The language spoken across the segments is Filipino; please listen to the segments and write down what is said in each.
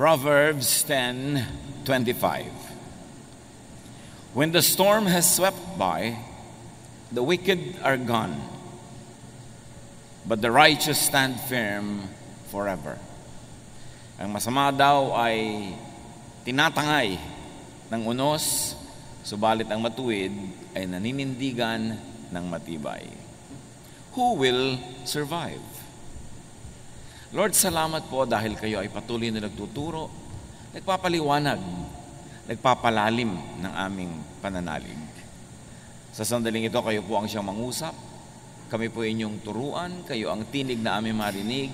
Proverbs 10:25. When the storm has swept by, the wicked are gone, but the righteous stand firm forever. Ang masama daw ay tinatangay ng unos, subalit ang matuwid ay naninindigan ng matibay. Who will survive? Lord, salamat po dahil kayo ay patuloy na nagtuturo, nagpapaliwanag, nagpapalalim ng aming pananalig. Sa sandaling ito, kayo po ang siyang mangusap, kami po inyong turuan, kayo ang tinig na aming marinig,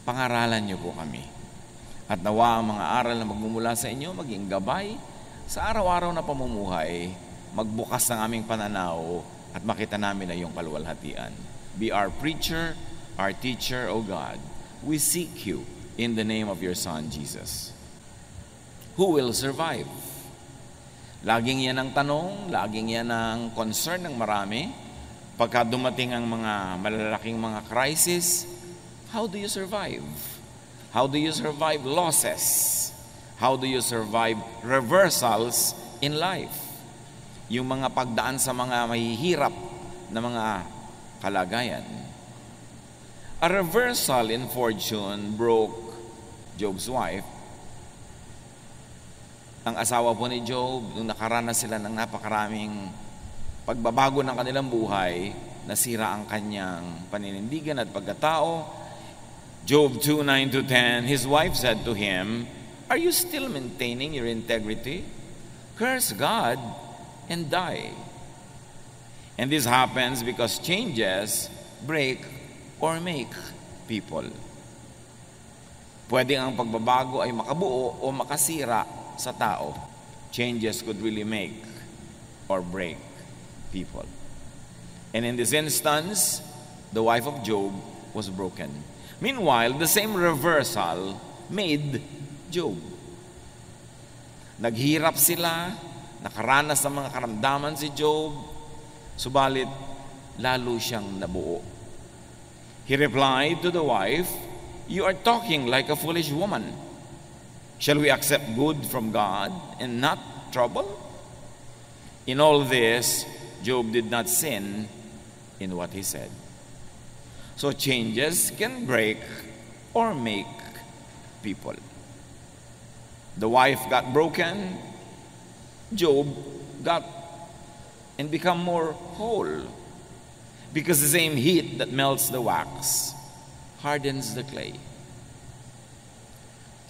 pangaralan niyo po kami. At nawa ang mga aral na magmumula sa inyo, maging gabay sa araw-araw na pamumuhay, magbukas ng aming pananaw at makita namin na iyong kaluwalhatian. Be our preacher, our teacher, O God. We seek you in the name of your Son, Jesus. Who will survive? Laging yan ang tanong, laging yan ang concern ng marami. Pagka dumating ang mga malalaking mga crisis, how do you survive? How do you survive losses? How do you survive reversals in life? Yung mga pagdaan sa mga mahihirap na mga kalagayan. A reversal in fortune broke Job's wife. Ang asawa po ni Job, nung nakaranas sila ng napakaraming pagbabago ng kanilang buhay, nasira ang kanyang paninindigan at pagkatao. Job 2:9-10, his wife said to him, "Are you still maintaining your integrity? Curse God and die." And this happens because changes break or make people. Pwede ang pagbabago ay makabuo o makasira sa tao. Changes could really make or break people. And in this instance, the wife of Job was broken. Meanwhile, the same reversal made Job. Naghirap sila, nakaranas ng mga karamdaman si Job, subalit lalo siyang nabuo. He replied to the wife, "You are talking like a foolish woman. Shall we accept good from God and not trouble?" In all this, Job did not sin in what he said. So changes can break or make people. The wife got broken, Job got and become more whole. Because the same heat that melts the wax hardens the clay.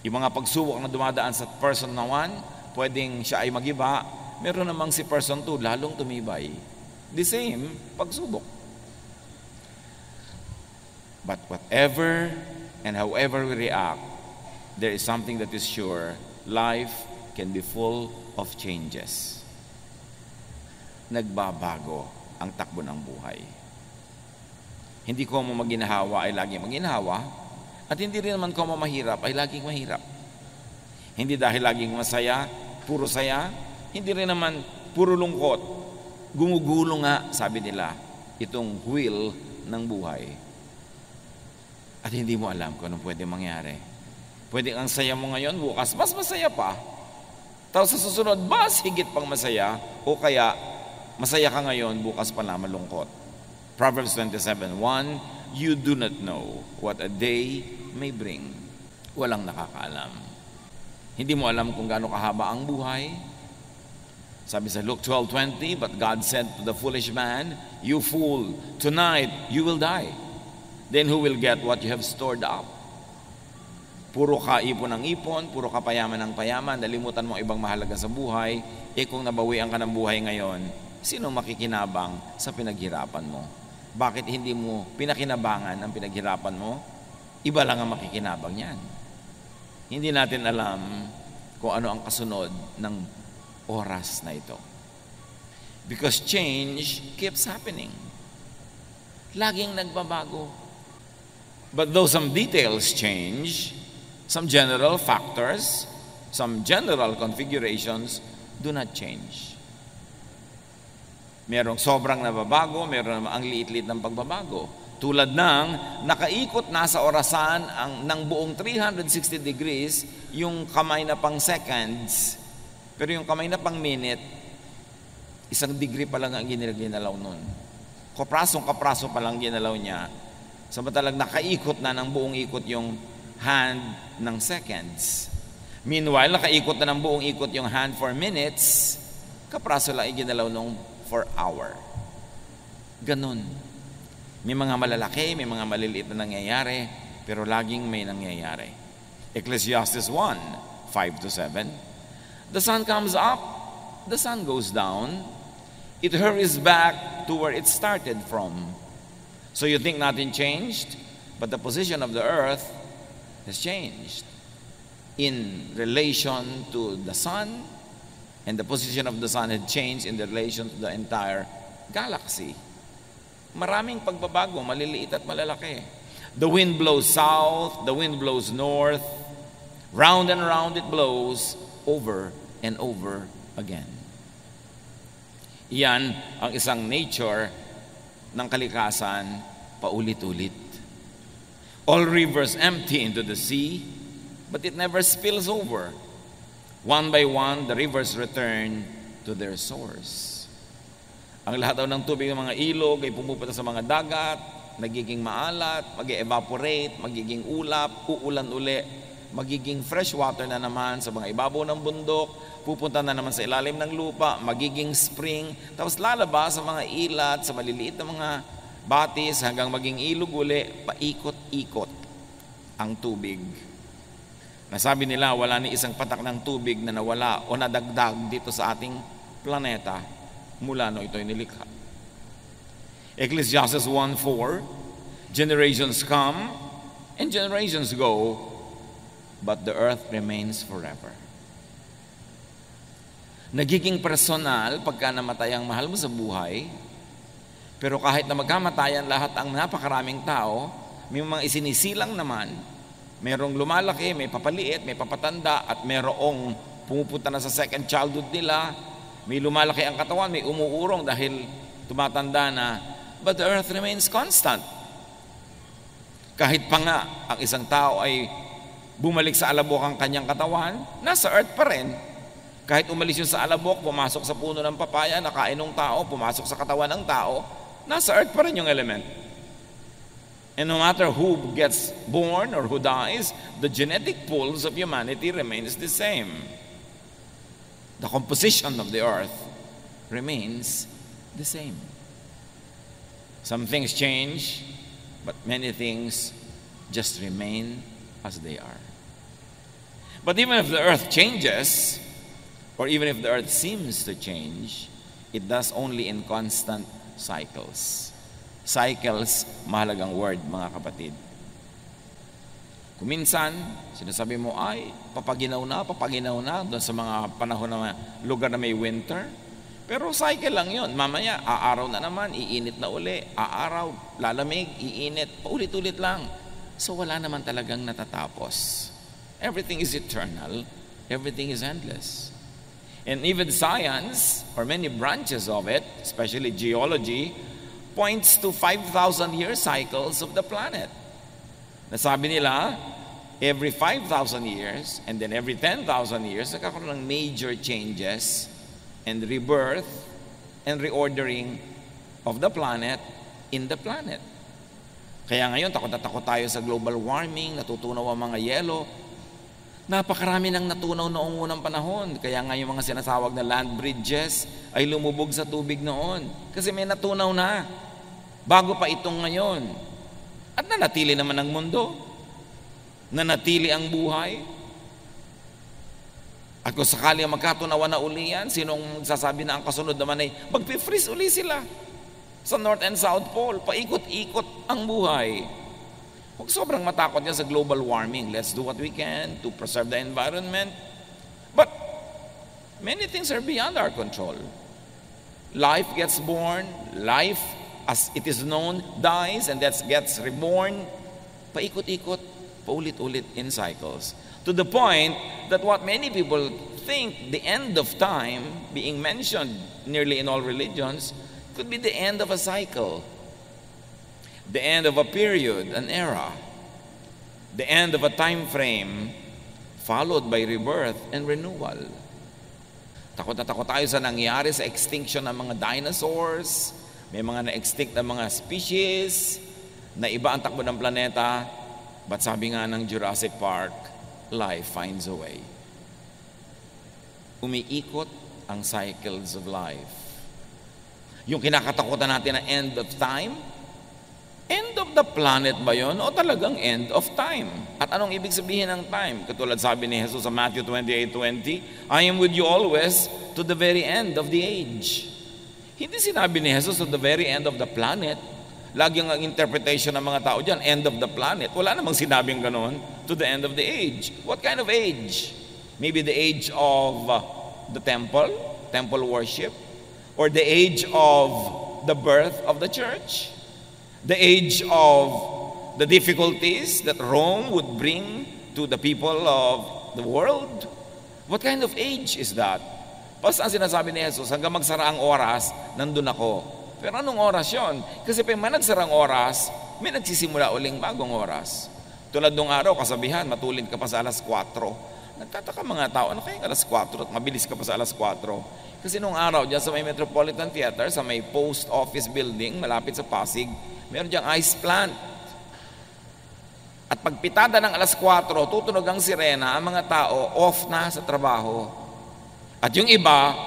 Yung mga pagsubok na dumadaan sa person na 1, pwedeng siya ay magiba, meron namang si person 2, lalong tumibay. The same pagsubok. But whatever and however we react, there is something that is sure: life can be full of changes. Nagbabago ang takbo ng buhay. Hindi ko mo maginahawa ay laging maginahawa, at hindi rin naman ko mo mahirap ay laging mahirap. Hindi dahil laging masaya, puro saya, hindi rin naman puro lungkot. Gumugulo nga, sabi nila, itong wheel ng buhay. At hindi mo alam kung anong pwede mangyari. Pwede ang saya mo ngayon, bukas mas masaya pa. Tapos sa susunod, mas higit pang masaya, o kaya masaya ka ngayon, bukas pa na malungkot. Proverbs 27:1, you do not know what a day may bring. Walang nakakaalam. Hindi mo alam kung gaano kahaba ang buhay. Sabi sa Luke 12:20, but God said to the foolish man, "You fool, tonight you will die. Then who will get what you have stored up?" Puro ka ipon ng ipon, puro ka payaman ng payaman, nalimutan mo ibang mahalaga sa buhay, kung nabawian ka ng buhay ngayon, sino makikinabang sa pinaghirapan mo? Bakit hindi mo pinakinabangan ang pinaghirapan mo? Iba lang ang makikinabang niyan. Hindi natin alam kung ano ang kasunod ng oras na ito. Because change keeps happening. Laging nagbabago. But though some details change, some general factors, some general configurations do not change. Merong sobrang nababago, meron ang liit-liit ng pagbabago. Tulad ng nakaikot na sa orasan ng buong 360 degrees yung kamay na pang seconds, pero yung kamay na pang minute, 1 degree pa lang ang ginalaw nun. Kapraso pa lang ginalaw niya. Samantalang nakaikot na ng buong ikot yung hand ng seconds. Meanwhile, nakaikot na ng buong ikot yung hand for minutes, kapraso lang iginalaw nung for hour. Ganun. May mga malalaki, may mga maliliit na nangyayari, pero laging may nangyayari. Ecclesiastes 1, 5-7. The sun comes up, the sun goes down, it hurries back to where it started from. So you think nothing changed, but the position of the earth has changed in relation to the sun, and the position of the sun had changed in relation to the entire galaxy. Maraming pagbabago, maliliit at malalaki. The wind blows south, the wind blows north, round and round it blows, over and over again. Iyan ang isang nature ng kalikasan, paulit-ulit. All rivers empty into the sea, but it never spills over. One by one, the rivers return to their source. Ang lahat daw ng tubig ng mga ilog ay pumupunta sa mga dagat, nagiging maalat, mag-evaporate, magiging ulap, uulan uli, magiging fresh water na naman sa mga ibabaw ng bundok, pupunta na naman sa ilalim ng lupa, magiging spring, tapos lalabas sa mga ilat, sa maliliit na mga batis, hanggang maging ilog uli, paikot-ikot ang tubig. Nasabi nila, wala ni isang patak ng tubig na nawala o nadagdag dito sa ating planeta mula no ito'y nilikha. Ecclesiastes 1:4, generations come and generations go, but the earth remains forever. Nagiging personal pagka namatay ang mahal mo sa buhay, pero kahit na magkamatayan lahat ang napakaraming tao, may mga isinisilang naman, merong lumalaki, may papaliit, may papatanda, at merong pumupunta na sa second childhood nila. May lumalaki ang katawan, may umuurong dahil tumatanda na, but the earth remains constant. Kahit pa nga ang isang tao ay bumalik sa alabok ang kanyang katawan, nasa earth pa rin. Kahit umalis yun sa alabok, pumasok sa puno ng papaya, nakain ng tao, pumasok sa katawan ng tao, nasa earth pa rin yung element. And no matter who gets born or who dies, the genetic pools of humanity remains the same. The composition of the earth remains the same. Some things change, but many things just remain as they are. But even if the earth changes, or even if the earth seems to change, it does only in constant cycles. Cycles, mahalagang word, mga kapatid. Kuminsan, sinasabi mo, ay, papaginaw na doon sa mga panahon na lugar na may winter. Pero cycle lang yun. Mamaya, aaraw na naman, iinit na uli. Aaraw, lalamig, iinit. Paulit-ulit lang. So wala naman talagang natatapos. Everything is eternal. Everything is endless. And even science, or many branches of it, especially geology, points to 5,000-year cycles of the planet. Nasabi nila, every 5,000 years and then every 10,000 years, nagkakaroon ng major changes and rebirth and reordering of the planet in the planet. Kaya ngayon, takot na takot tayo sa global warming, natutunaw ang mga yelo. Napakarami nang natunaw noong unang panahon. Kaya nga yung mga sinasawag na land bridges ay lumubog sa tubig noon. Kasi may natunaw na. Bago pa itong ngayon. At nanatili naman ang mundo. Nanatili ang buhay. At kung sakali magkatunawan na uli yan, sinong sasabi na ang kasunod naman ay magpi-freeze uli sila sa North and South Pole. Paikot-ikot ang buhay. Huwag sobrang matakot niya sa global warming. Let's do what we can to preserve the environment. But many things are beyond our control. Life gets born, life as it is known dies, and that gets reborn. Paikot-ikot, paulit-ulit in cycles. To the point that what many people think the end of time, being mentioned nearly in all religions, could be the end of a cycle. the end of a period, an era, the end of a time frame, followed by rebirth and renewal. Takot na takot tayo sa nangyari sa extinction ng mga dinosaurs, may mga na-extinct na mga species, na iba ang takbo ng planeta, but sabi nga ng Jurassic Park, life finds a way. Umiikot ang cycles of life. Yung kinakatakutan natin na end of time, end of the planet ba yun o talagang end of time? At anong ibig sabihin ng time? Katulad sabi ni Jesus sa Matthew 28:20, I am with you always to the very end of the age. Hindi sinabi ni Jesus to the very end of the planet. Lagi ang interpretation ng mga tao dyan, end of the planet. Wala namang sinabing ganon, to the end of the age. What kind of age? Maybe the age of the temple worship, or the age of the birth of the church, the age of the difficulties that Rome would bring to the people of the world. What kind of age is that? Basta ang sinasabi ni Jesus, hanggang magsara ang oras, nandun ako. Pero anong oras yon? Kasi pag may nagsarang oras, may nagsisimula uling bagong oras. Tulad nung araw, kasabihan, matulid ka pa sa alas 4. Nagtataka mga tao, ano kaya alas 4 at mabilis ka pa sa alas 4? Kasi nung araw, dyan sa may Metropolitan Theater, sa may post office building, malapit sa Pasig, meron diyang ice plant. At pagpitada ng alas 4, tutunog ang sirena, ang mga tao off na sa trabaho. At yung iba,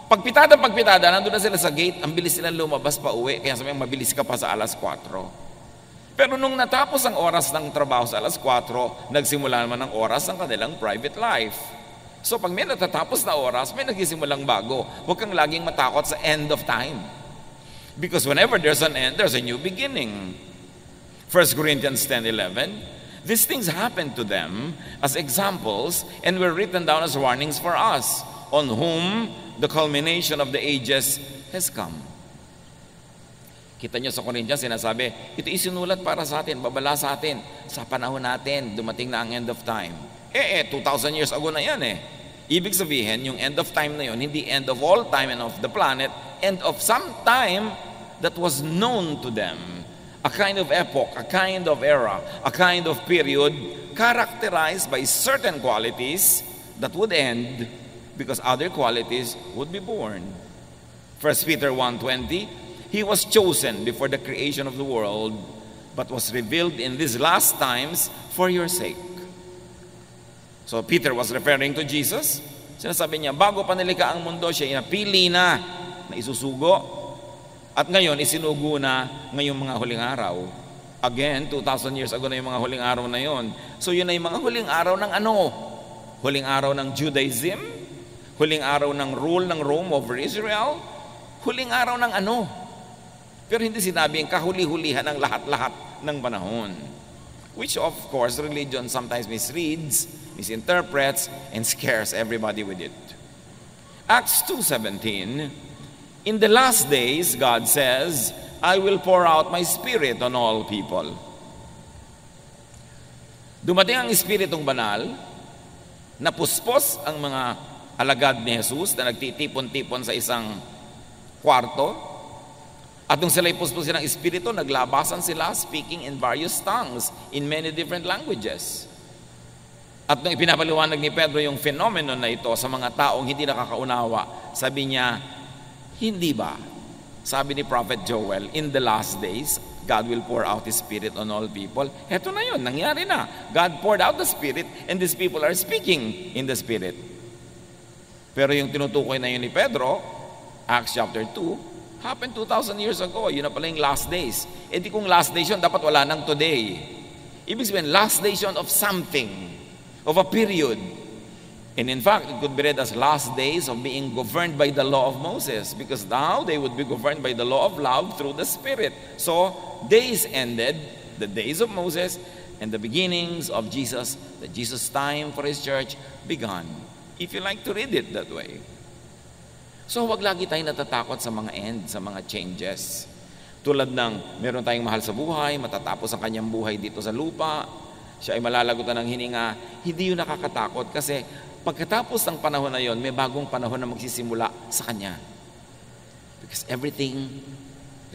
pagpitada, nandun na sila sa gate, ang bilis nila lumabas pa uwi, kaya sabi mabilis ka pa sa alas 4. Pero nung natapos ang oras ng trabaho sa alas 4, nagsimula naman ang oras ng kanilang private life. So pag may natatapos na oras, may nagsimulang bago. Huwag kang laging matakot sa end of time. Because whenever there's an end, there's a new beginning. 1 Corinthians 10:11, these things happened to them as examples and were written down as warnings for us, on whom the culmination of the ages has come. Kita nyo sa Corinthians, sinasabi, ito isinulat para sa atin, babala sa atin, sa panahon natin, dumating na ang end of time. 2,000 years ago na yan eh. Ibig sabihin, yung end of time na yun, hindi end of all time and of the planet, end of some time that was known to them. A kind of epoch, a kind of era, a kind of period characterized by certain qualities that would end because other qualities would be born. 1 Peter 1:20, He was chosen before the creation of the world, but was revealed in these last times for your sake. So Peter was referring to Jesus. Sinasabi niya, bago pa nilikha ang mundo, siya inapili na isusugo. At ngayon, isinugo na ngayong mga huling araw. Again, 2,000 years ago na yung mga huling araw na yon. So yun ay mga huling araw ng ano? Huling araw ng Judaism? Huling araw ng rule ng Rome over Israel? Huling araw ng ano? Pero hindi sinabing kahuli-hulihan ng lahat-lahat ng panahon. Which of course, religion sometimes misreads, misinterprets, and scares everybody with it. Acts 2:17, in the last days, God says, I will pour out my spirit on all people. Dumating ang Espiritong Banal, napuspos ang mga alagad ni Jesus na nagtitipon-tipon sa isang kwarto. At nung sila'y puspusin ng Espiritu, naglabasan sila speaking in various tongues, in many different languages. At nung ipinapaliwanag ni Pedro yung phenomenon na ito sa mga taong hindi nakakaunawa, sabi niya, hindi ba? Sabi ni Prophet Joel, in the last days, God will pour out His Spirit on all people. Heto na yun, nangyari na. God poured out the Spirit and these people are speaking in the Spirit. Pero yung tinutukoy na yun ni Pedro, Acts chapter 2, happened 2,000 years ago. Yun na pala yung last days. E di kung last days yun, dapat wala nang today. Ibig sabihin, last days yun of something, of a period. And in fact, it could be read as last days of being governed by the law of Moses, because now they would be governed by the law of love through the Spirit. So, days ended, the days of Moses, and the beginnings of Jesus, the Jesus time for His church began. If you like to read it that way. So wag lagi tayong natatakot sa mga end, sa mga changes. Tulad ng meron tayong mahal sa buhay, matatapos ang kanyang buhay dito sa lupa, siya ay malalagutan ng hininga, hindi yun nakakatakot kasi pagkatapos ng panahon na yun, may bagong panahon na magsisimula sa kanya. Because everything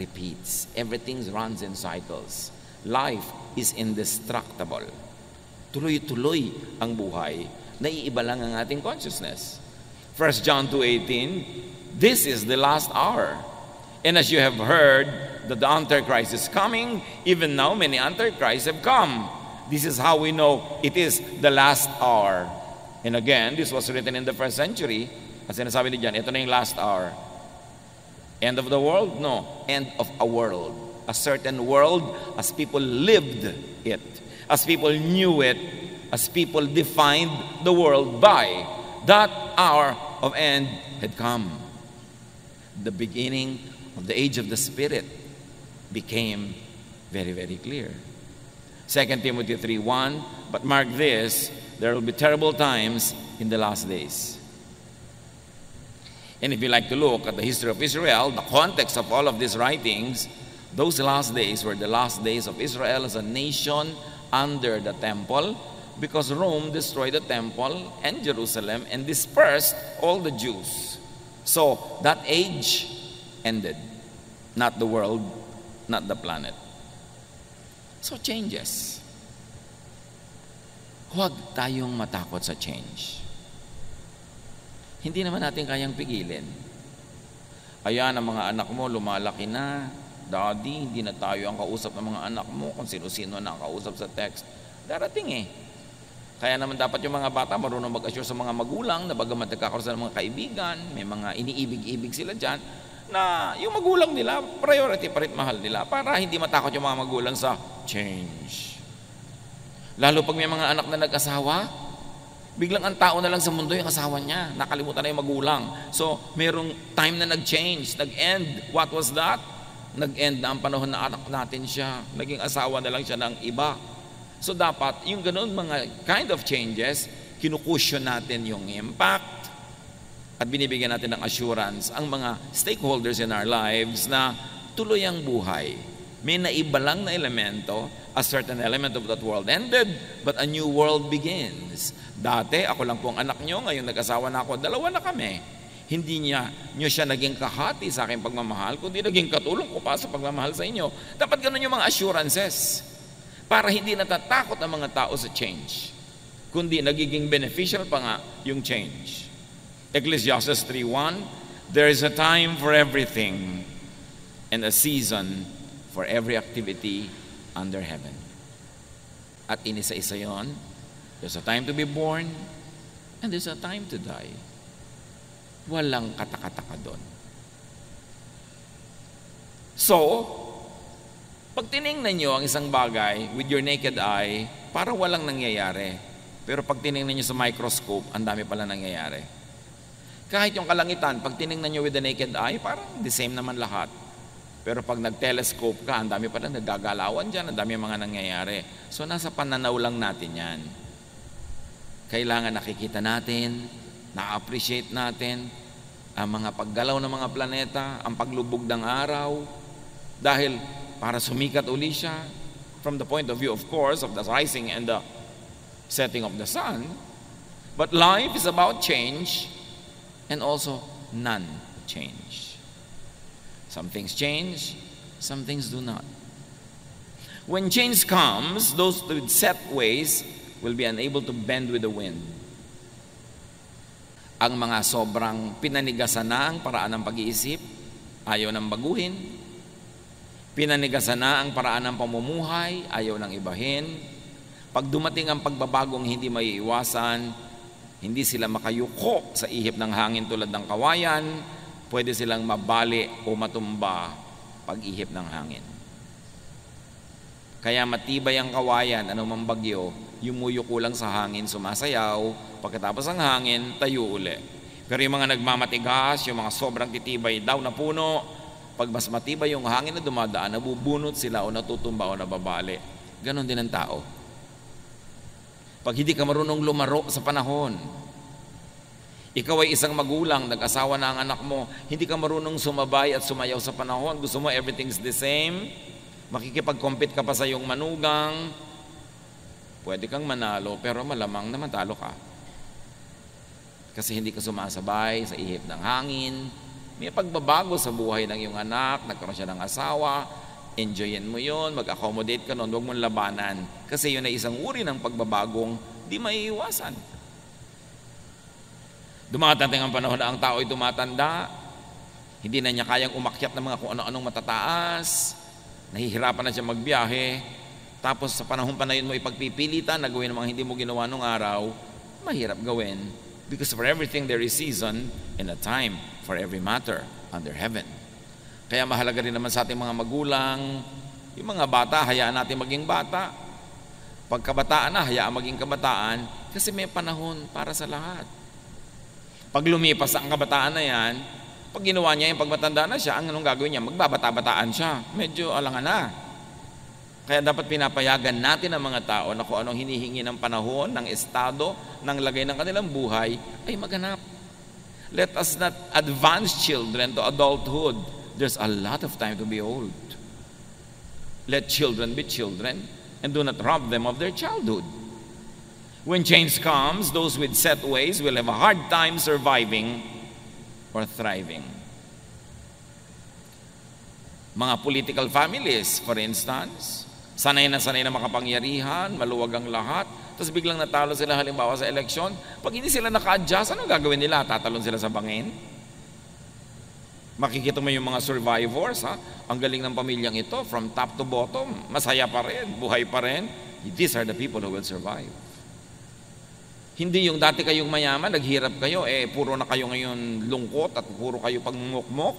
repeats. Everything runs in cycles. Life is indestructible. Tuloy-tuloy ang buhay. Naiiba lang ang ating consciousness. 1 John 2:18, this is the last hour. And as you have heard that the Antichrist is coming, even now many Antichrists have come. This is how we know it is the last hour. And again, this was written in the first century. At sinasabi ni John, ito na yung last hour. End of the world? No. End of a world. A certain world as people lived it. As people knew it. As people defined the world by. That hour of end had come. The beginning of the age of the Spirit became very, very clear. 2 Timothy 3:1, but mark this, there will be terrible times in the last days. And if you like to look at the history of Israel, the context of all of these writings, those last days were the last days of Israel as a nation under the temple, because Rome destroyed the temple and Jerusalem and dispersed all the Jews. So that age ended. Not the world, not the planet. So changes. Huwag tayong matakot sa change. Hindi naman natin kayang pigilin. Ayan, ang mga anak mo lumalaki na. Daddy, hindi na tayo ang kausap ng mga anak mo kung sino-sino na ang kausap sa text. Darating eh. Kaya naman dapat yung mga bata marunong mag-assure sa mga magulang na bagamat nagkakaroon sila ng mga kaibigan, may mga iniibig-ibig sila dyan, na yung magulang nila, priority pa rin mahal nila para hindi matakot yung mga magulang sa change. Lalo pag may mga anak na nag-asawa, biglang ang tao na lang sa mundo yung asawa niya. Nakalimutan na yung magulang. So, mayroong time na nag-change, nag-end. What was that? Nag-end na ang panahon na anak natin siya. Naging asawa na lang siya ng iba. So, dapat yung ganun mga kind of changes, kinukusyon natin yung impact at binibigyan natin ng assurance ang mga stakeholders in our lives na tuloy ang buhay. May naiba lang na elemento, a certain element of that world ended, but a new world begins. Dati, ako lang po ang anak nyo, ngayon nag-asawa na ako, dalawa na kami. Hindi nyo siya naging kahati sa aking pagmamahal, kundi naging katulong ko pa sa pagmamahal sa inyo. Dapat ganun yung mga assurances para hindi natatakot ang mga tao sa change, kundi nagiging beneficial pa nga yung change. Ecclesiastes 3:1, there is a time for everything and a season for every activity under heaven. At inisa-isa yon, there's a time to be born and there's a time to die. Walang katakataka doon. So, pag tinignan nyo ang isang bagay with your naked eye, parang walang nangyayari. Pero pag tinignan nyo sa microscope, ang dami pala nangyayari. Kahit yung kalangitan, pag tinignan nyo with the naked eye, parang the same naman lahat. Pero pag nag-telescope ka, ang dami pala nagagalawan dyan, ang dami mga nangyayari. So nasa pananaw lang natin yan. Kailangan nakikita natin, na-appreciate natin ang mga paggalaw ng mga planeta, ang paglubog ng araw, dahil para sumikat uli siya, from the point of view, of course, of the rising and the setting of the sun. But life is about change, and also non-change. Some things change, some things do not. When change comes, those with set ways will be unable to bend with the wind. Ang mga sobrang pinanigasan na ang paraan ng pag-iisip, ayaw nang baguhin. Pinanigasan na ang paraan ng pamumuhay, ayaw nang ibahin. Pag dumating ang pagbabagong hindi maiiwasan, hindi sila makayuko sa ihip ng hangin tulad ng kawayan, pwede silang mabali o matumba pag ihip ng hangin. Kaya matibay ang kawayan, anumang bagyo, yumuyuko lang sa hangin, sumasayaw, pagkatapos ng hangin, tayo uli. Pero yung mga nagmamatigas, yung mga sobrang titibay daw na puno, pag mas matibay yung hangin na dumadaan, nabubunot sila o natutumba o nababali. Ganon din ang tao. Pag hindi ka marunong lumaro sa panahon, ikaw ay isang magulang, nag-asawa na ang anak mo, hindi ka marunong sumabay at sumayaw sa panahon, gusto mo everything's the same, makikipag-compete ka pa sa iyong manugang, pwede kang manalo, pero malamang na matalo ka. Kasi hindi ka sumasabay sa ihip ng hangin, May pagbabago sa buhay ng iyong anak, nagkaroon siya ng asawa, enjoyin mo yun, mag-accommodate ka nun, huwag mong labanan. Kasi yun ay isang uri ng pagbabagong di maiiwasan. Dumatating ang panahon na ang tao ay tumatanda, hindi na niya kayang umakyat ng mga kung ano-anong matataas, nahihirapan na siya magbiyahe, tapos sa panahon pa na yun mo ipagpipilitan na gawin ang mga hindi mo ginawa nung araw, mahirap gawin. Because for everything there is season and a time for every matter under heaven. Kaya mahalaga rin naman sa ating mga magulang, yung mga bata, hayaan natin maging bata. Pagkabataan na, hayaan maging kabataan, kasi may panahon para sa lahat. Pag lumipas ang kabataan na yan, pag ginawa niya yung pagmatanda na siya, ang anong gagawin niya? Magbabata-bataan siya. Medyo alangan na. Kaya dapat pinapayagan natin ang mga tao na kung anong hinihingi ng panahon, ng estado, ng lagay ng kanilang buhay, ay maganap. Let us not advance children to adulthood. There's a lot of time to be old. Let children be children and do not rob them of their childhood. When change comes, those with set ways will have a hard time surviving or thriving. Mga political families, for instance, sanay na makapangyarihan, maluwag ang lahat, tapos biglang natalo sila halimbawa sa eleksyon. Pag hindi sila naka-adjust, anong gagawin nila? Tatalon sila sa bangin? Makikita mo yung mga survivors, ha? Ang galing ng pamilyang ito, from top to bottom, masaya pa rin, buhay pa rin. These are the people who will survive. Hindi yung dati kayong mayaman, naghirap kayo, puro na kayo ngayon lungkot at puro kayo pagmumukmok.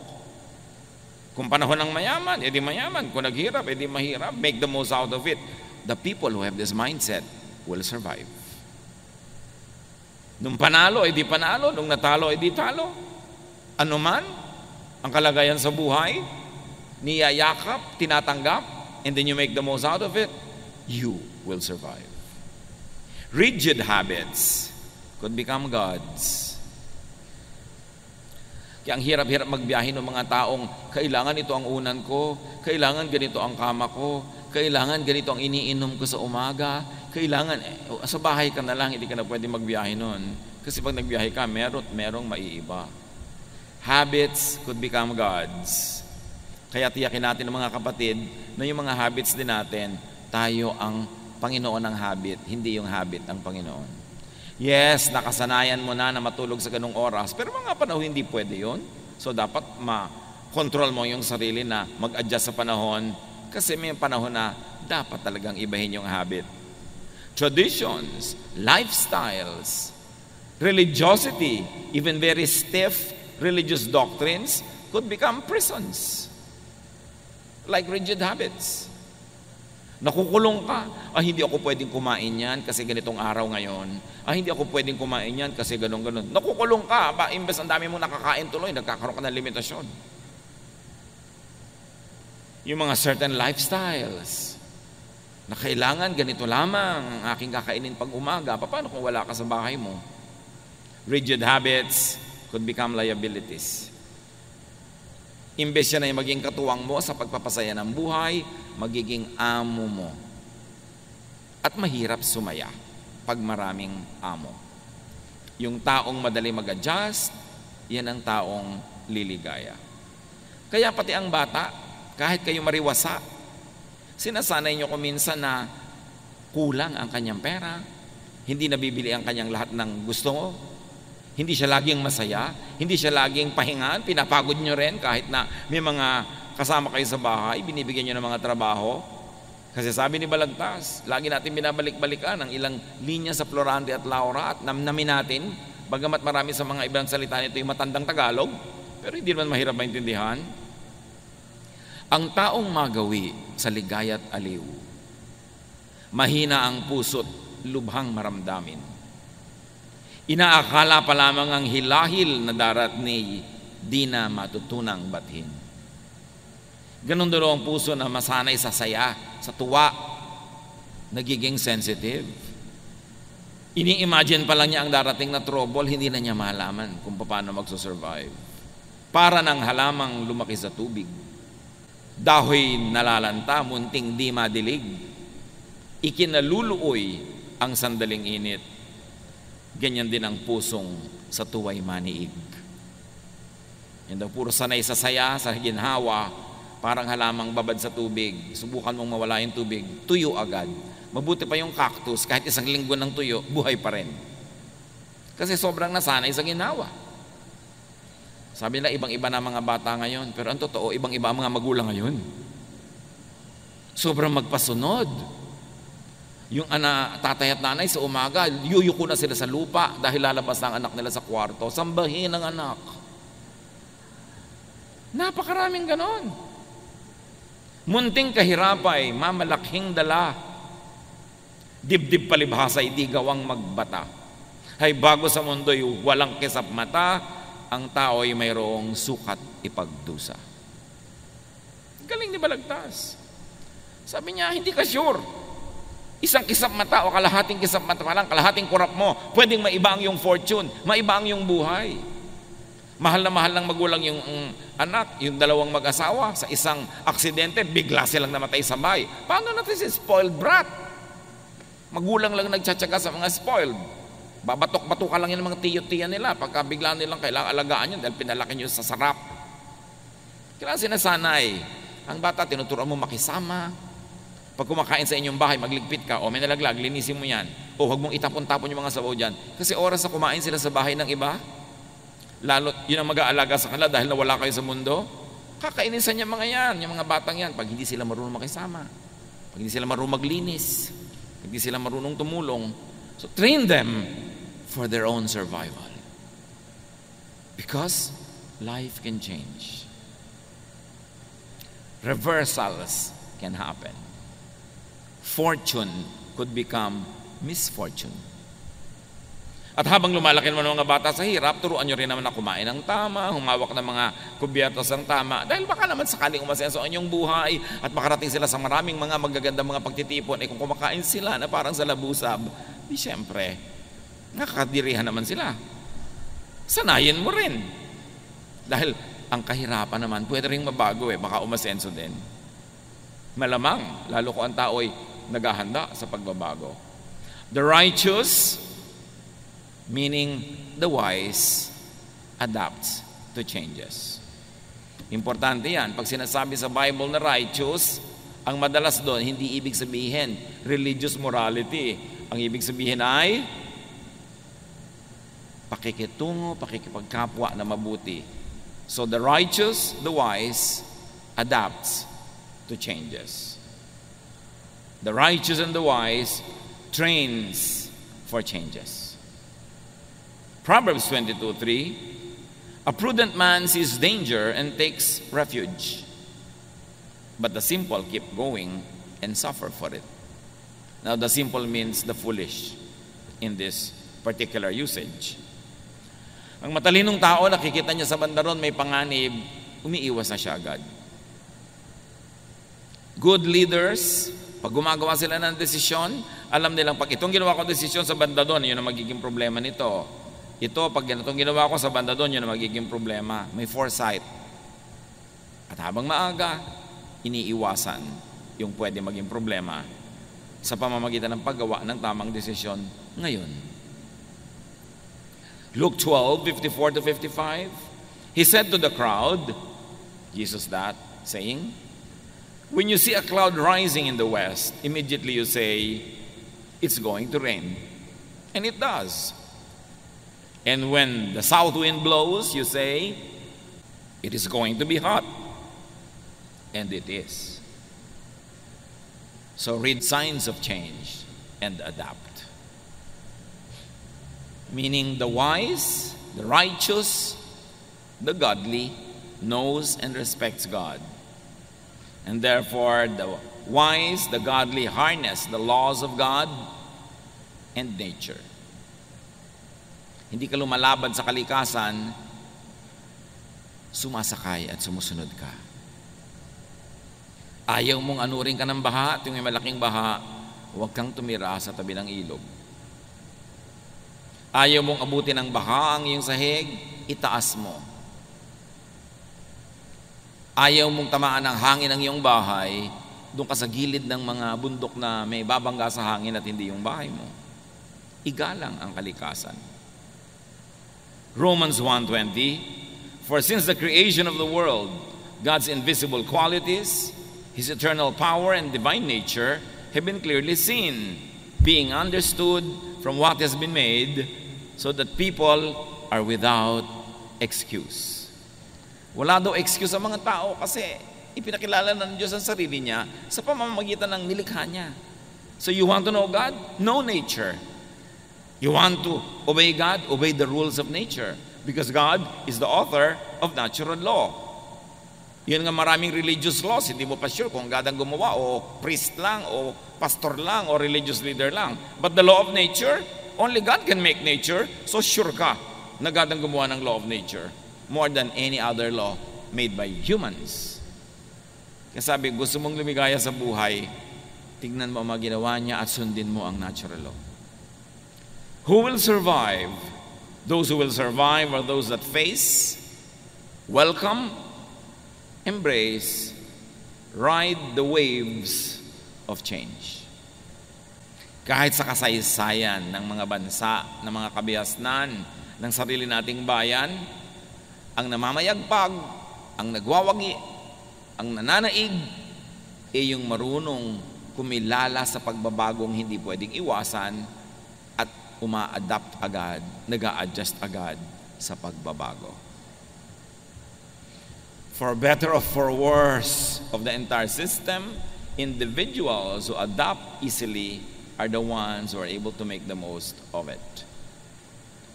Kung panahon ng mayaman, edi mayaman. Kung naghirap, edi mahirap. Make the most out of it. The people who have this mindset will survive. Nung panalo, edi panalo. Nung natalo, edi talo. Ano man ang kalagayan sa buhay, niyayakap, tinatanggap, and then you make the most out of it, you will survive. Rigid habits could become gods. Kaya ang hirap-hirap magbiyahe ng mga taong kailangan ito ang unan ko, kailangan ganito ang kama ko, kailangan ganito ang iniinom ko sa umaga, kailangan, sa bahay ka na lang, hindi ka na pwede magbiyahe nun. Kasi pag nagbiyahe ka, merong maiiba. Habits could become gods. Kaya tiyakin natin ng mga kapatid na yung mga habits din natin, tayo ang Panginoon ng habit, hindi yung habit ang Panginoon. Yes, nakasanayan mo na matulog sa ganung oras, pero mga panahon hindi pwede yun. So dapat ma-control mo yung sarili na mag-adjust sa panahon, kasi may panahon na dapat talagang ibahin yung habit. Traditions, lifestyles, religiosity, even very stiff religious doctrines could become prisons. Like rigid habits. Nakukulong ka. Hindi ako pwedeng kumain yan kasi ganitong araw ngayon. Hindi ako pwedeng kumain yan kasi ganon-ganon. Nakukulong ka. Imbes ang dami mong nakakain tuloy, nagkakaroon ka ng limitasyon. Yung mga certain lifestyles na kailangan ganito lamang ang aking kakainin pag umaga. Paano kung wala ka sa bahay mo? Rigid habits could become liabilities. Imbes siya na yung maging katuwang mo sa pagpapasaya ng buhay, magiging amo mo. At mahirap sumaya pag maraming amo. Yung taong madali mag-adjust, yan ang taong liligaya. Kaya pati ang bata, kahit kayo mariwasa, sinasanay nyo kuminsan na kulang ang kanyang pera, hindi nabibili ang kanyang lahat ng gusto mo, hindi siya laging masaya, hindi siya laging pahingan, pinapagod nyo rin kahit na may mga kasama kayo sa bahay, binibigyan nyo ng mga trabaho. Kasi sabi ni Balagtas, lagi natin binabalik-balikan ang ilang linya sa Florante at Laura at namnamin natin, bagamat marami sa mga ibang salita nito yung matandang Tagalog, pero hindi naman mahirap maintindihan. Ang taong magawi sa ligaya at aliw, mahina ang puso't lubhang maramdamin. Inaakala pa lamang ang hilahil na darat ni di na matutunang bathin. Ganon doon ang puso na masanay sa saya, sa tuwa, nagiging sensitive. Ini-imagine pa lang niya ang darating na trouble, hindi na niya malaman kung paano magsusurvive. Para ng halamang lumaki sa tubig. Dahoy nalalanta, munting di madilig. Ikinaluluoy ang sandaling init. Ganyan din ang pusong sa tuwa'y maniig. Yan daw, puro sanay sa saya, sa ginhawa, parang halamang babad sa tubig. Subukan mong mawala yung tubig, tuyo agad. Mabuti pa yung cactus, kahit isang linggo ng tuyo, buhay pa rin. Kasi sobrang nasanay sa ginhawa. Sabi nila, ibang-iba na mga bata ngayon. Pero ang totoo, ibang-iba ang mga magulang ngayon. Sobrang magpasunod. Yung tatay at nanay sa umaga, yuyuko na sila sa lupa dahil lalabas na ang anak nila sa kwarto. Sambahin ang anak. Napakaraming ganon. Munting kahirapay, mamalaking dala. Dibdib palibhasay, di gawang magbata. Hay bago sa mundo'y walang kisap mata, ang tao'y mayroong sukat ipagdusa. Galing ni Balagtas. Sabi niya, hindi ka sure. Isang kisap mata o kalahating kisap mata pa lang, kalahating kurap mo, pwedeng maiba ang yung fortune, maiba ang yung buhay. Mahal na mahal ng magulang yung anak, yung dalawang mag-asawa, sa isang aksidente, bigla silang namatay sa bahay. Paano natin si spoiled brat? Magulang lang nagtsatsaga sa mga spoiled. Babatok-batuka lang yan ng mga tiyo-tiya nila pagka bigla nilang kailangang alagaan yun dahil pinalaki nyo sa sarap. Kailangan sinasanay. Ang bata, tinuturuan mo makisama. Pag kumakain sa inyong bahay, magligpit ka, o may nalaglag, linisin mo yan. O huwag mong itapon-tapon yung mga sabaw dyan. Kasi oras na kumain sila sa bahay ng iba, lalo yun ang mag-aalaga sa kanila dahil nawala kayo sa mundo, kakainisan niya mga yan, yung mga batang yan, pag hindi sila marunong makisama, pag hindi sila marunong maglinis, pag hindi sila marunong tumulong. So train them for their own survival. Because life can change. Reversals can happen. Fortune could become misfortune. At habang lumalaki naman mga bata sa hirap, turuan nyo rin naman na kumain ng tama, humawak ng mga kubyertos ng tama, dahil baka naman sakaling umasenso ang inyong buhay at makarating sila sa maraming mga magagandang mga pagtitipon, kung kumakain sila na parang sa labusab, di syempre, nakakadirihan naman sila. Sanayin mo rin. Dahil ang kahirapan naman, pwede rin mabago baka umasenso din. Malamang, lalo ko ang tao'y naghahanda sa pagbabago. The righteous, meaning the wise, adapts to changes. Importante yan. Pag sinasabi sa Bible na righteous, ang madalas doon, hindi ibig sabihin religious morality. Ang ibig sabihin ay pakikitungo, pakikipagkapwa na mabuti. So the righteous, the wise, adapts to changes. The righteous and the wise trains for changes. Proverbs 22:3, a prudent man sees danger and takes refuge, but the simple keep going and suffer for it. Now the simple means the foolish in this particular usage. Ang matalinong tao, nakikita niya sa bandaron may panganib, umiiwas na siya agad. Good leaders, pag gumagawa sila ng desisyon, alam nilang pag itong ginawa ko desisyon sa banda doon, yun ang magiging problema nito. Ito, pag itong ginawa ko sa banda doon, yun ang magiging problema. May foresight. At habang maaga, iniiwasan yung pwede maging problema sa pamamagitan ng paggawa ng tamang desisyon ngayon. Luke 12:54-55, he said to the crowd, Jesus that, saying, when you see a cloud rising in the west, immediately you say, it's going to rain. And it does. And when the south wind blows, you say, it is going to be hot. And it is. So read signs of change and adapt. Meaning the wise, the righteous, the godly knows and respects God. And therefore the wise, the godly harness the laws of God and nature. Hindi ka lumalaban sa kalikasan, sumasakay at sumusunod ka. Ayaw mong anurin ka ng baha at yung may malaking baha, huwag kang tumira sa tabi ng ilog. Ayaw mong abutin ng baha ang iyong sahig, itaas mo. Ayaw mong tamaan ng hangin ang iyong bahay, doon ka sa gilid ng mga bundok na may babangga sa hangin at hindi yung bahay mo. Igalang ang kalikasan. Romans 1:20, For since the creation of the world, God's invisible qualities, His eternal power and divine nature have been clearly seen, being understood from what has been made, so that people are without excuse. Wala daw excuse ang mga tao kasi ipinakilala ng Diyos ang sarili niya sa pamamagitan ng nilikha niya. So you want to know God? Know nature. You want to obey God? Obey the rules of nature. Because God is the author of natural law. Yun nga maraming religious laws, hindi mo pa sure kung God ang gumawa o priest lang o pastor lang o religious leader lang. But the law of nature, only God can make nature, so sure ka na God ang gumawa ng law of nature more than any other law made by humans. Kaya sabi, gusto mong lumigaya sa buhay, tignan mo ang mga ginawa niya at sundin mo ang natural law. Who will survive? Those who will survive are those that face, welcome, embrace, ride the waves of change. Kahit sa kasaysayan ng mga bansa, ng mga kabihasnan, ng sarili nating bayan, ang namamayagpag, ang nagwawagi, ang nananaig, ay yung marunong kumilala sa pagbabagong hindi pwedeng iwasan at uma-adapt agad, nag-a-adjust agad sa pagbabago. For better or for worse of the entire system, individuals who adapt easily are the ones who are able to make the most of it.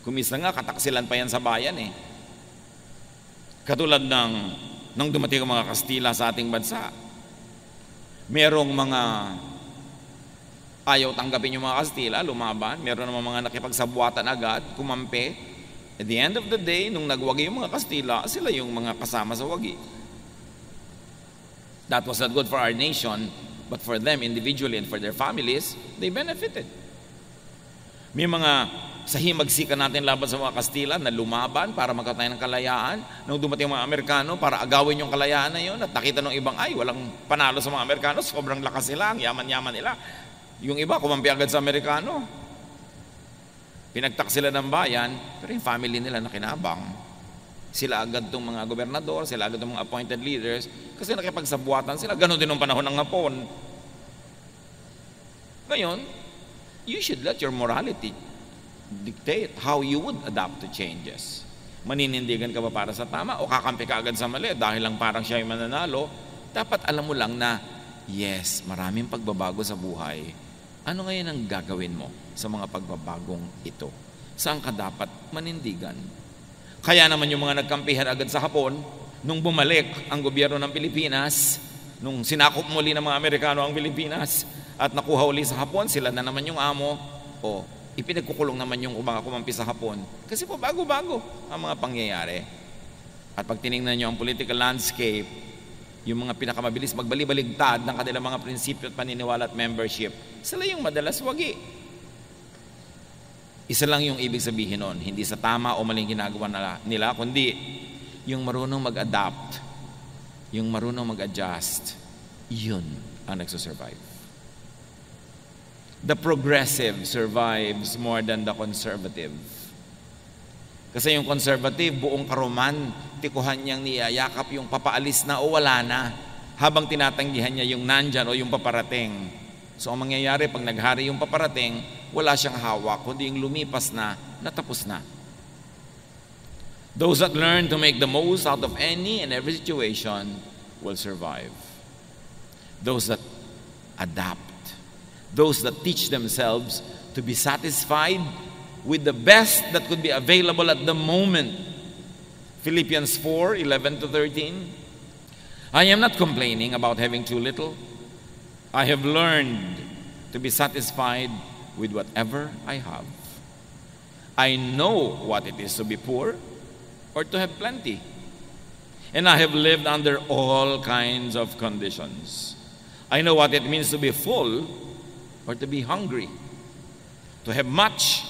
Kumisa nga, kataksilan pa yan sa bayan eh. Katulad nung dumating ang mga Kastila sa ating bansa, merong mga ayaw tanggapin yung mga Kastila, lumaban. Meron naman mga nakipagsabuatan agad, kumampi. At the end of the day, nung nagwagi yung mga Kastila, sila yung mga kasama sa wagi. That was not good for our nation, but for them individually and for their families, they benefited. May mga sahimagsikan natin laban sa mga Kastila na lumaban para magkatayo ng kalayaan. Nung dumating mga Amerikano para agawin yung kalayaan na yun at nakita ng ibang, ay, walang panalo sa mga Amerikano, sobrang lakas nila, ang yaman-yaman nila. Yung iba, kumampi agad sa Amerikano. Pinagtak sila ng bayan, pero yung family nila nakinabang. Sila agad itong mga gobernador, sila agad itong mga appointed leaders, kasi nakipagsabuatan sila. Ganon din ng panahon ng Hapon. Ngayon, you should let your morality dictate how you would adapt to changes. Maninindigan ka ba para sa tama o kakampi ka agad sa mali dahil lang parang siya yung mananalo? Dapat alam mo lang na, yes, maraming pagbabago sa buhay. Ano ngayon ang gagawin mo sa mga pagbabagong ito? Saan ka dapat manindigan? Kaya naman yung mga nagkampihan agad sa Hapon, nung bumalik ang gobyerno ng Pilipinas, nung sinakop muli ng mga Amerikano ang Pilipinas at nakuha uli sa Hapon, sila na naman yung amo, o ipinagkukulong naman yung mga kumampi sa Hapon. Kasi po bago-bago ang mga pangyayari. At pag tinignan nyo ang political landscape, yung mga pinakamabilis magbalibaligtad ng kanilang mga prinsipyo at paniniwala at membership, sila yung madalas wagi. Isa lang yung ibig sabihin nun, hindi sa tama o maling ginagawa nila, kundi yung marunong mag-adapt, yung marunong mag-adjust, yun ang nagsusurvive. The progressive survives more than the conservative. Kasi yung conservative, buong karuman, tikuhan niyang niyayakap yung papaalis na o wala na, habang tinatanggihan niya yung nandyan o yung paparating. So ang mangyayari, pag naghari yung paparating, wala siyang hawak, kundi yung lumipas na, natapos na. Those that learn to make the most out of any and every situation will survive. Those that adapt, those that teach themselves to be satisfied with the best that could be available at the moment. Philippians 4:11-13. I am not complaining about having too little. I have learned to be satisfied with whatever I have. I know what it is to be poor or to have plenty. And I have lived under all kinds of conditions. I know what it means to be full or to be hungry, to have much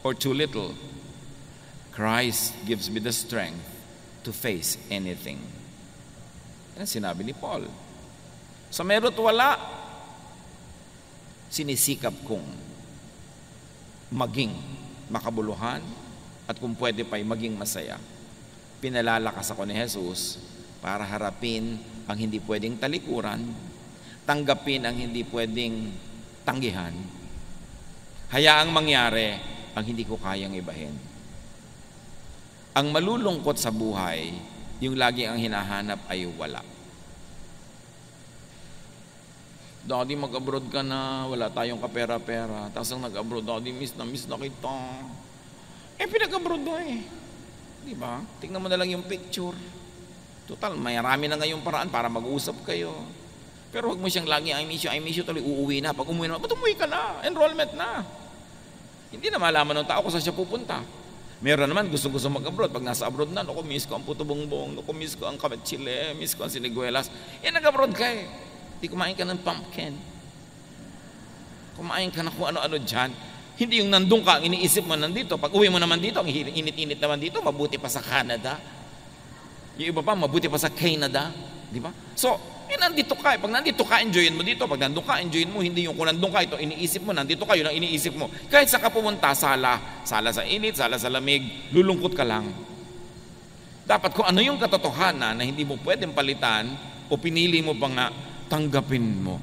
or too little. Christ gives me the strength to face anything. Yan sinabi ni Paul. Sa meron at wala, sinisikap kong maging makabuluhan at kung pwede pa'y maging masaya. pinalalakas ako ni Jesus para harapin ang hindi pwedeng talikuran, tanggapin ang hindi pwedeng tanggihan, hayaang mangyari ang hindi ko kayang ibahin. Ang malulungkot sa buhay, yung lagi ang hinahanap ay wala. Daddy, mag-abroad ka na, wala tayong kapera-pera. Tapos ang nag-abroad, Daddy, miss na kita. Pinag-abroad na Diba? Tingnan mo na lang yung picture. Total, marami na ngayong paraan para mag-usap kayo. Pero huwag mo siyang lagi, I miss you, tuloy uuwi na. Pag umuwi na, ba't umuwi ka na? Enrollment na. Hindi na malaman ng tao kung saan siya pupunta. Meron naman, gusto mag-abroad. Pag nasa abroad na, miss ko ang puto bongbong, miss ko ang kamet chile, miss ko ang siniguelas. Nag-abroad ka Di kumain ka ng pumpkin. Kumain ka na kung ano-ano dyan. Hindi yung nandun ka, ang iniisip mo nandito. Pag uwi mo naman dito, ang init-init naman dito, mabuti pa sa Canada. Yung iba pa, mabuti pa sa Canada. Di ba? So, nandito ka. Pag nandito ka, enjoyin mo dito. Pag nandun ka, enjoyin mo. Hindi yung kung nandun ka, ito iniisip mo, nandito ka, yun ang iniisip mo. Kahit sa ka pumunta, sala sa init, sala sa lamig, lulungkot ka lang. Dapat kung ano yung katotohanan na hindi mo pwedeng palitan o pinili mo pa nga, tanggapin mo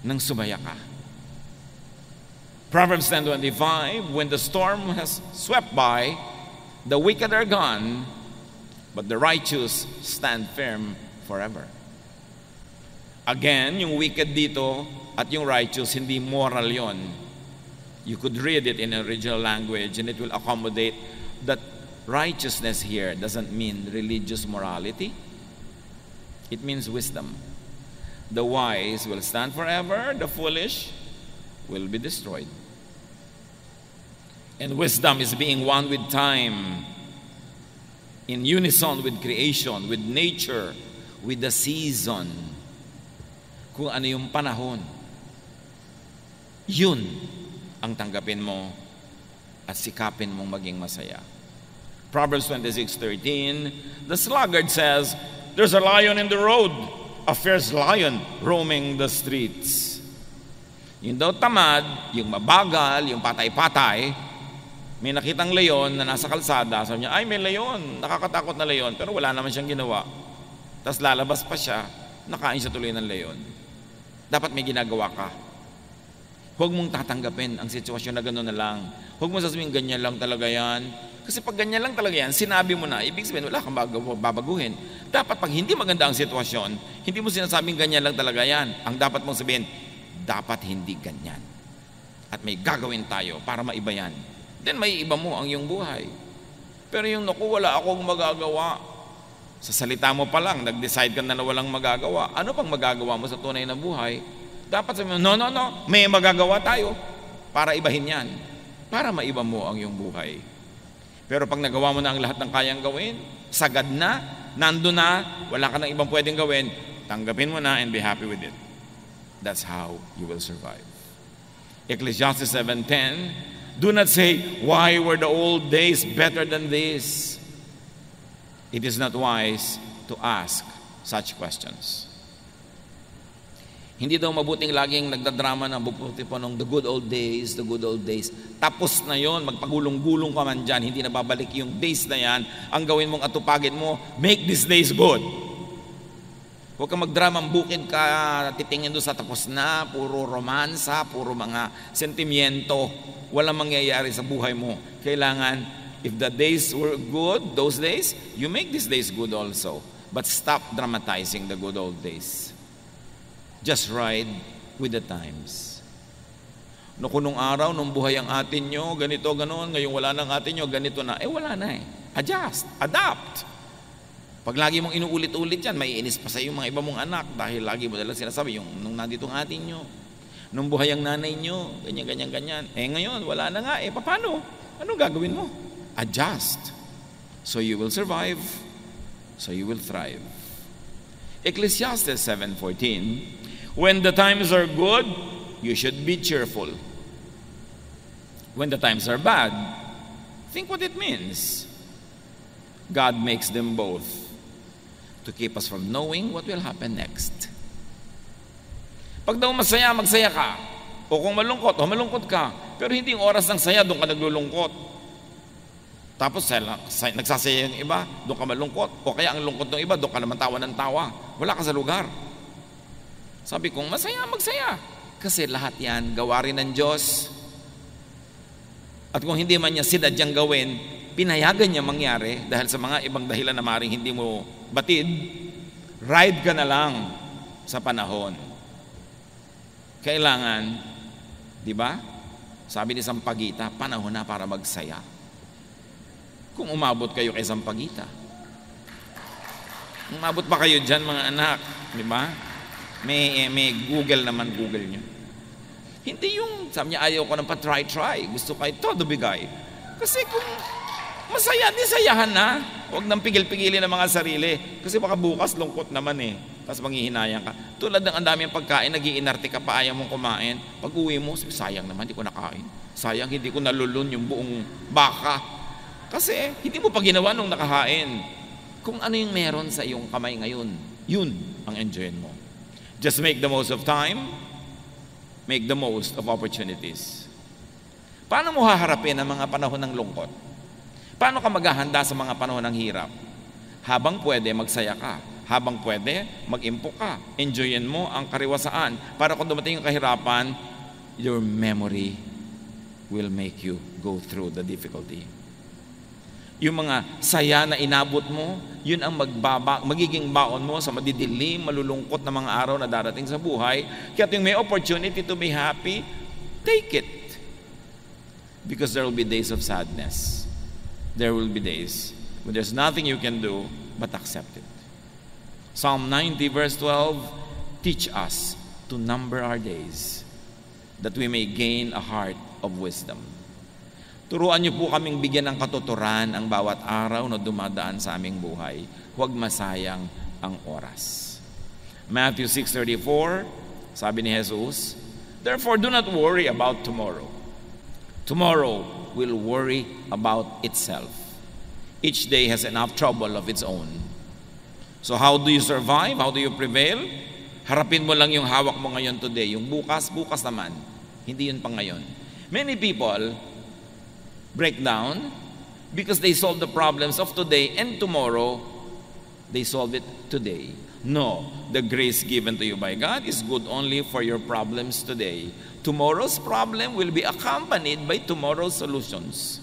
nang sumaya ka. Proverbs 10:25, when the storm has swept by, the wicked are gone, but the righteous stand firm forever. Again, yung wicked dito at yung righteous, hindi moral yon. You could read it in original language and it will accommodate that righteousness here doesn't mean religious morality. It means wisdom. The wise will stand forever, the foolish will be destroyed. And wisdom is being one with time, in unison with creation, with nature, with the season. Kung ano yung panahon, yun ang tanggapin mo at sikapin mong maging masaya. Proverbs 26:13, the sluggard says, there's a lion in the road, a fierce lion roaming the streets. Yung daw tamad, yung mabagal, yung patay-patay, may nakitang leon na nasa kalsada, sabi niya, ay may leon, nakakatakot na leon, pero wala naman siyang ginawa. Tapos lalabas pa siya, nakain siya tuloy ng leon. Dapat may ginagawa ka. Huwag mong tatanggapin ang sitwasyon na gano'n na lang. Huwag mo sasabihin, ganyan lang talaga yan. Kasi pag ganyan lang talaga yan, sinabi mo na, ibig sabihin, wala kang babaguhin. Dapat pag hindi maganda ang sitwasyon, hindi mo sinasabing ganyan lang talaga yan. Ang dapat mong sabihin, dapat hindi ganyan. At may gagawin tayo para maiba yan. Then may iba mo ang iyong buhay. Pero yung naku, wala akong magagawa. Sa salita mo pa lang, nag-decide ka na walang magagawa. Ano pang magagawa mo sa tunay na buhay? Dapat sabihin mo, no, may magagawa tayo para ibahin yan. Para maiba mo ang iyong buhay. Pero pag nagawa mo na ang lahat ng kayang gawin, sagad na, nando na, wala ka nang ibang pwedeng gawin, tanggapin mo na and be happy with it. That's how you will survive. Ecclesiastes 7:10, do not say, why were the old days better than this? It is not wise to ask such questions. Hindi daw mabuting laging nagdadrama na bubuti po nung the good old days. Tapos na yon, magpagulong-gulong ka man dyan, hindi na babalik yung days na yan. Ang gawin mong atupagin mo, make these days good. Huwag kang magdramang bukid ka, titingin doon sa tapos na, puro romansa, puro mga sentimiento. Walang mangyayari sa buhay mo. Kailangan, if the days were good, those days, you make these days good also. But stop dramatizing the good old days. Just ride with the times. No, kung nung araw, nung buhay ang atin nyo, ganito, ganoon, ngayong wala nang atin nyo, ganito na. Wala na Adjust, adapt. Pag lagi mong inuulit-ulit yan, maiinis pa sa iyo mga iba mong anak dahil lagi mo dalang sinasabi, yung nung nandito ang atin nyo, nung buhay ang nanay nyo, ganyan. Ngayon, wala na nga. Paano? Anong gagawin mo? Adjust. So you will survive. So you will thrive. Ecclesiastes 7:14, when the times are good, you should be cheerful. When the times are bad, think what it means. God makes them both to keep us from knowing what will happen next. Pag daw masaya, magsaya ka. O kung malungkot ka. Pero hindi yung oras ng saya, doon ka naglulungkot. Tapos nagsasaya yung iba, doon ka malungkot. O kaya ang lungkot ng iba, doon ka naman tawa ng tawa. Wala ka sa lugar. Sabi kong, masaya, magsaya. Kasi lahat yan, gawa rin ng Diyos. At kung hindi man niya sinadyang gawin, pinayagan niya mangyari dahil sa mga ibang dahilan na maring hindi mo batid, ride ka na lang sa panahon. Kailangan, di ba? Sabi ni Sampaguita, panahon na para magsaya. Kung umabot kayo kay Sampaguita. Umabot pa kayo dyan mga anak, di ba? May Google naman, Google nyo. Hindi yung, sabi niya, ayaw ko ng pa-try. Gusto ko ito, bigay. Kasi kung masaya, nisayahan na. Huwag nang pigil-pigilin ng mga sarili. Kasi baka bukas lungkot naman eh. Tapos manghihinayang ka. Tulad ng ang daming pagkain, nag-iinarte ka pa, ayaw mong kumain. Pag uwi mo, sayang naman, hindi ko nakain. Sayang, hindi ko nalulun yung buong baka. Kasi hindi mo pa ginawa nung nakahain. Kung ano yung meron sa iyong kamay ngayon, yun ang enjoyin mo. Just make the most of time. Make the most of opportunities. Paano mo haharapin ang mga panahon ng lungkot? Paano ka maghahanda sa mga panahon ng hirap? Habang pwede, magsaya ka. Habang pwede, mag-impok ka. Enjoyin mo ang kariwasaan. Para kung dumating yung kahirapan, your memory will make you go through the difficulty. Yung mga saya na inabot mo, yun ang magiging baon mo sa madidilim, malulungkot na mga araw na darating sa buhay. Kaya yung may opportunity to be happy, take it. Because there will be days of sadness. There will be days when there's nothing you can do but accept it. Psalm 90 verse 12, teach us to number our days, that we may gain a heart of wisdom. Turuan niyo po kaming bigyan ng katuturan ang bawat araw na dumadaan sa aming buhay. Huwag masayang ang oras. Matthew 6:34, sabi ni Jesus, therefore do not worry about tomorrow. Tomorrow will worry about itself. Each day has enough trouble of its own. So how do you survive? How do you prevail? Harapin mo lang yung hawak mo ngayon today. Yung bukas naman. Hindi yun pang ngayon. Many people break down because they solve the problems of today, and tomorrow they solve it today. No, the grace given to you by God is good only for your problems today. Tomorrow's problem will be accompanied by tomorrow's solutions.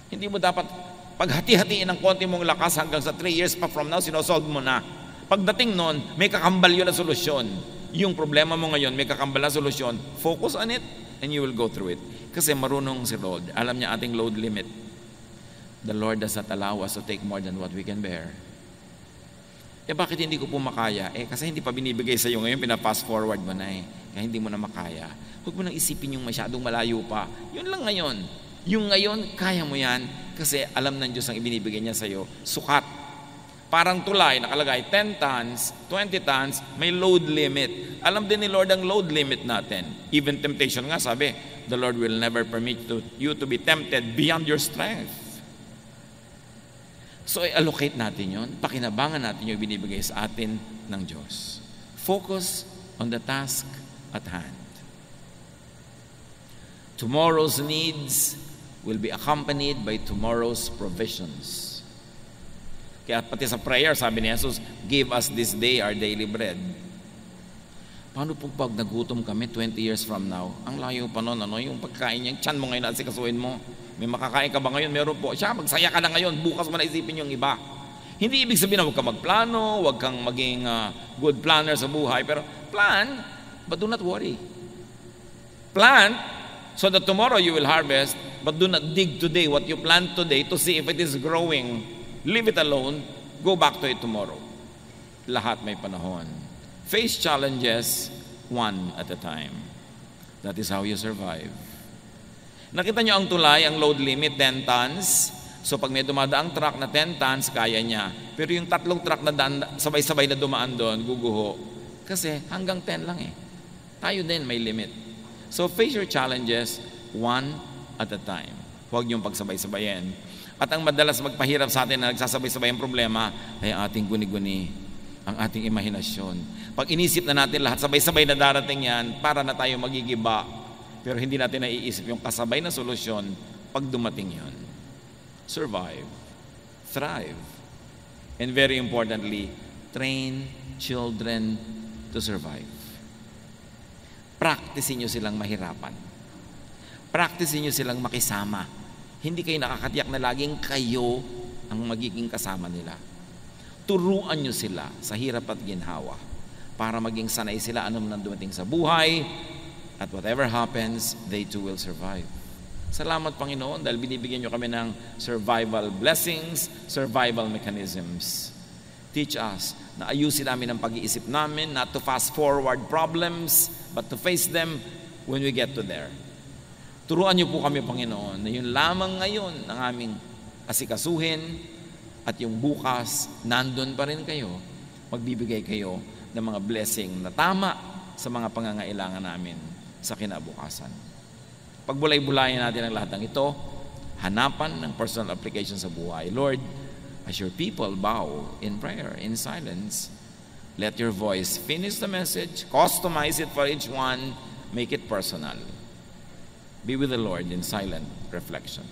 Hindi mo dapat paghati-hatiin ng konti mong lakas hanggang sa 3 years pa from now, sinosolve mo na. Pagdating nun, may kakambal yun na solusyon. Yung problema mo ngayon, may kakambal na solusyon. Focus on it and you will go through it. Kasi marunong si Lord. Alam niya ating load limit. The Lord does not allow us to take more than what we can bear. Bakit hindi ko po makaya? Kasi hindi pa binibigay sa iyo ngayon, pina-fast forward mo na Kaya hindi mo na makaya. Huwag mo nang isipin yung masyadong malayo pa. Yun lang ngayon. Yung ngayon, kaya mo yan kasi alam ng Diyos ang ibinibigay niya sa iyo. Sukat. Parang tulay, nakalagay 10 tons, 20 tons, may load limit. Alam din ni Lord ang load limit natin. Even temptation nga, sabi, the Lord will never permit you to be tempted beyond your strength. So, allocate natin yun. Pakinabangan natin yung binibigay sa atin ng Diyos. Focus on the task at hand. Tomorrow's needs will be accompanied by tomorrow's provisions. Kaya pati sa prayer, sabi ni Jesus, give us this day our daily bread. Paano po pag nagutom kami 20 years from now? Ang layo pa nun, yung pagkain niya, tiyan mo ngayon at sikasuin mo. May makakain ka ba ngayon? Meron po. Siya, magsaya ka na ngayon. Bukas mo na isipin yung iba. Hindi ibig sabihin na huwag kang magplano, huwag kang maging good planner sa buhay. Pero plan, but do not worry. Plant so that tomorrow you will harvest, but do not dig today what you plant today to see if it is growing. Leave it alone. Go back to it tomorrow. Lahat may panahon. Face challenges one at a time. That is how you survive. Nakita nyo ang tulay, ang load limit, 10 tons. So pag may dumadaang truck na 10 tons, kaya niya. Pero yung 3 truck na sabay-sabay na dumaan doon, guguho. Kasi hanggang 10 lang Tayo din may limit. So face your challenges one at a time. Huwag niyong pagsabay-sabayin. At ang madalas magpahirap sa atin na nagsasabay-sabay ang problema ay ang ating guni-guni, ang ating imahinasyon. Pag inisip na natin lahat, sabay-sabay na darating yan, para na tayo magigiba. Pero hindi natin naiisip yung kasabay na solusyon pag dumating yon. survive, thrive, and very importantly, train children to survive. Practicein nyo silang mahirapan. Practicein nyo silang makisama. Hindi kayo nakakatiyak na laging kayo ang magiging kasama nila. Turuan nyo sila sa hirap at ginhawa para maging sanay sila anong nang dumating sa buhay, at whatever happens, they too will survive. Salamat, Panginoon, dahil binibigyan nyo kami ng survival blessings, survival mechanisms. Teach us na ayusin namin ang pag-iisip namin, not to fast forward problems, but to face them when we get to there. Turuan niyo po kami, Panginoon, na yun lamang ngayon ang aming asikasuhin, at yung bukas, nandun pa rin kayo, magbibigay kayo ng mga blessing na tama sa mga pangangailangan namin sa kinabukasan. Pagbulay-bulayan natin ang lahat ng ito, hanapan ng personal application sa buhay. Lord, as your people bow in prayer, in silence, let your voice finish the message, customize it for each one, make it personal. Be with the Lord in silent reflection.